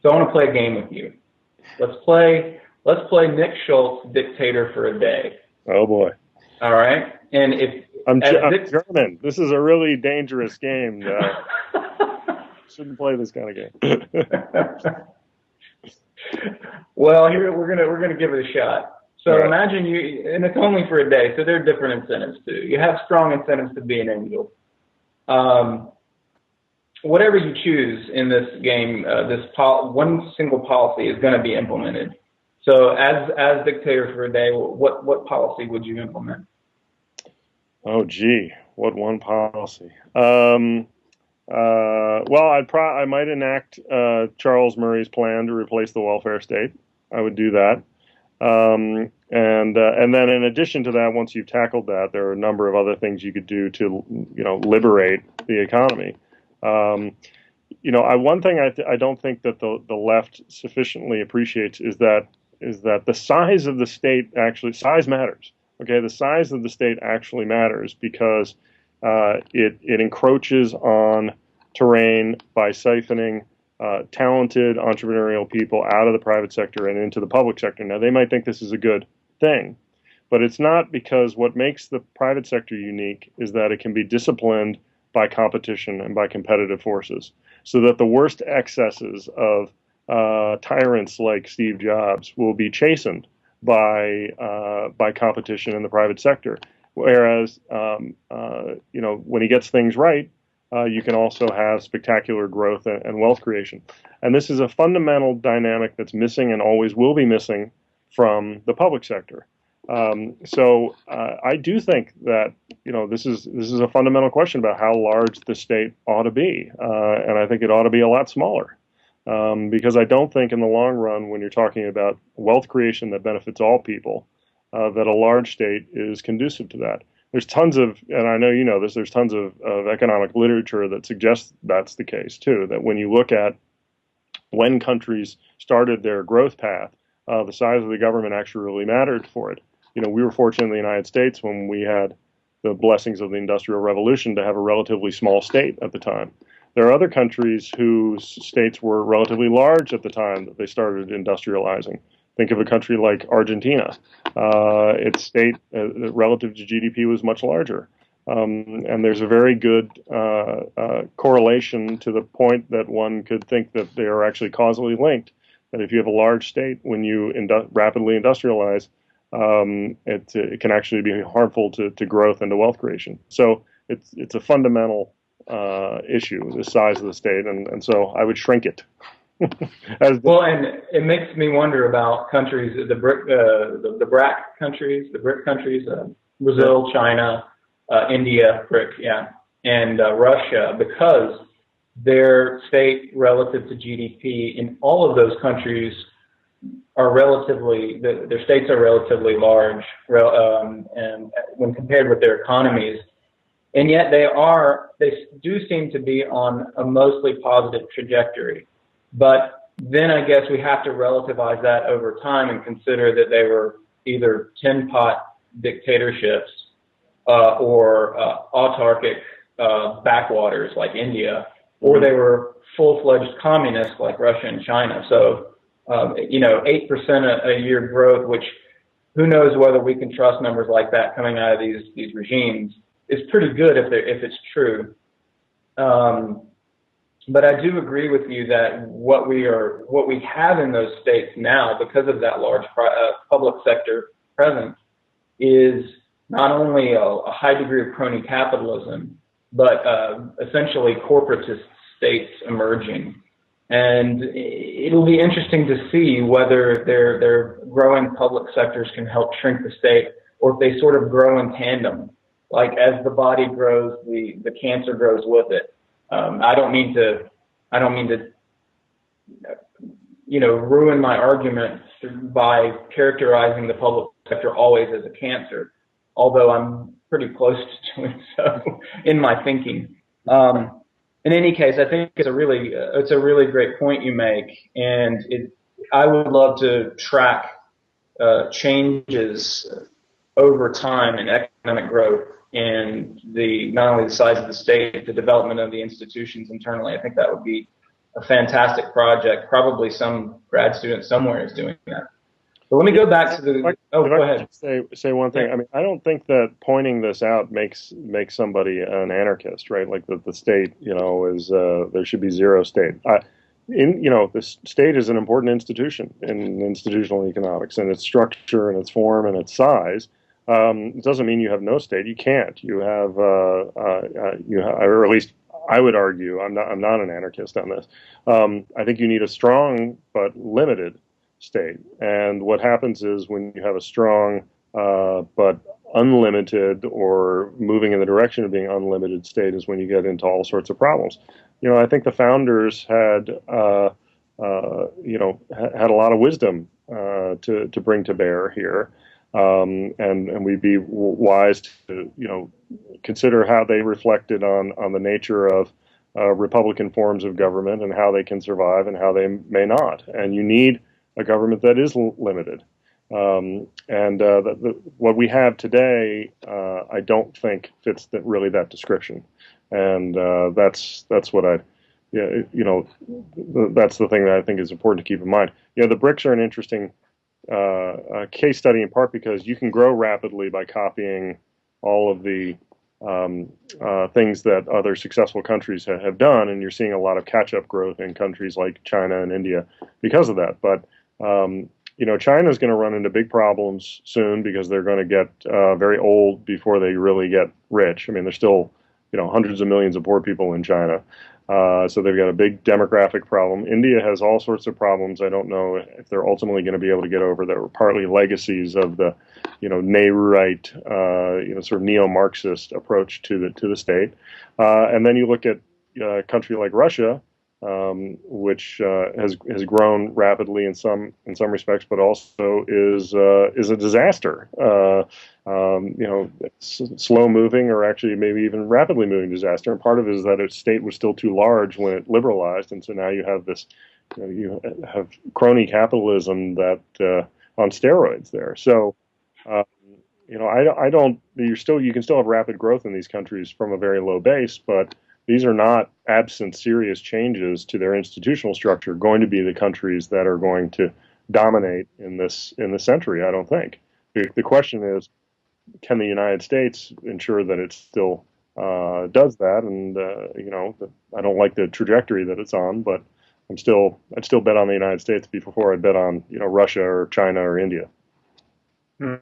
So I want to play a game with you. Let's play Nick Schulz, dictator for a day. Oh boy! All right, and if I'm German, this is a really dangerous game. Shouldn't play this kind of game. Well, here we're gonna give it a shot. So right. Imagine you, and it's only for a day, so there are different incentives too. You have strong incentives to be an angel. Whatever you choose in this game, one single policy is going to be implemented. So, as dictator for a day, what policy would you implement? Oh, gee, what one policy? Well, I might enact Charles Murray's plan to replace the welfare state. I would do that. And then in addition to that, once you've tackled that, there are a number of other things you could do to, liberate the economy. One thing I don't think that the left sufficiently appreciates is that the size of the state size matters. Okay, the size of the state actually matters because it encroaches on terrain by siphoning talented entrepreneurial people out of the private sector and into the public sector. Now, they might think this is a good thing, but it's not, because what makes the private sector unique is that it can be disciplined by competition and by competitive forces, so that the worst excesses of tyrants like Steve Jobs will be chastened by competition in the private sector. Whereas, when he gets things right, you can also have spectacular growth and wealth creation. And this is a fundamental dynamic that's missing and always will be missing from the public sector. So I do think that this is a fundamental question about how large the state ought to be, and I think it ought to be a lot smaller, because I don't think in the long run, when you're talking about wealth creation that benefits all people, that a large state is conducive to that. There's tons of, and I know you know this, there's tons of economic literature that suggests that's the case too. That when you look at when countries started their growth path, the size of the government actually really mattered for it. We were fortunate in the United States when we had the blessings of the Industrial Revolution to have a relatively small state at the time. There are other countries whose states were relatively large at the time that they started industrializing. Think of a country like Argentina. Its state relative to GDP was much larger. And there's a very good correlation to the point that one could think that they are actually causally linked. That if you have a large state, when you rapidly industrialize, it can actually be harmful to growth and to wealth creation. So it's a fundamental issue, the size of the state, and so I would shrink it. Well, and it makes me wonder about countries, the BRIC countries, Brazil, China, India, BRIC, yeah, and Russia, because their state relative to GDP in all of those countries are their states are relatively large, and when compared with their economies, and yet they do seem to be on a mostly positive trajectory. But then I guess we have to relativize that over time and consider that they were either tin pot dictatorships or autarkic backwaters like India, or they were full-fledged communists like Russia and China. So 8% a year growth, which who knows whether we can trust numbers like that coming out of these regimes, is pretty good if it's true. But I do agree with you that what we have in those states now, because of that large public sector presence, is not only a high degree of crony capitalism, but essentially corporatist states emerging. And it'll be interesting to see whether their growing public sectors can help shrink the state, or if they sort of grow in tandem. Like as the body grows, the cancer grows with it. I don't mean to ruin my argument by characterizing the public sector always as a cancer, although I'm pretty close to doing so in my thinking. In any case, I think it's a really great point you make, and I would love to track changes over time in economic growth and not only the size of the state, the development of the institutions internally. I think that would be a fantastic project. Probably some grad student somewhere is doing that. But let me go back to the. Oh, go ahead. Say one thing. I mean, I don't think that pointing this out makes somebody an anarchist, right? Like the state, is there should be zero state. The state is an important institution in institutional economics, and its structure and its form and its size. It doesn't mean you have no state. You can't. You have, or at least I would argue. I'm not an anarchist on this. I think you need a strong but limited state. And what happens is when you have a strong but unlimited or moving in the direction of being unlimited state is when you get into all sorts of problems. I think the founders had had a lot of wisdom to bring to bear here. And we'd be wise to, consider how they reflected on the nature of Republican forms of government and how they can survive and how they may not. And you need a government that is limited. What we have today, I don't think fits really that description. And that's what that's the thing that I think is important to keep in mind. The BRICS are an interesting case study in part because you can grow rapidly by copying all of the things that other successful countries have done, and you're seeing a lot of catch-up growth in countries like China and India because of that. But China is going to run into big problems soon because they're going to get very old before they really get rich. I mean, there's still hundreds of millions of poor people in China. So they've got a big demographic problem. India has all sorts of problems. I don't know if they're ultimately going to be able to get over that were partly legacies of the, Nehruite, sort of neo-Marxist approach to the state. And then you look at a country like Russia, which has grown rapidly in some respects, but also is a disaster. Slow moving, or actually maybe even rapidly moving disaster. And part of it is that its state was still too large when it liberalized, and so now you have this, you have crony capitalism that on steroids there. So. I don't. You can still have rapid growth in these countries from a very low base, but these are not, absent serious changes to their institutional structure, going to be the countries that are going to dominate in this century. I don't think. The question is, can the United States ensure that it still does that? And I don't like the trajectory that it's on, but I'd still bet on the United States before I bet on Russia or China or India. Hmm.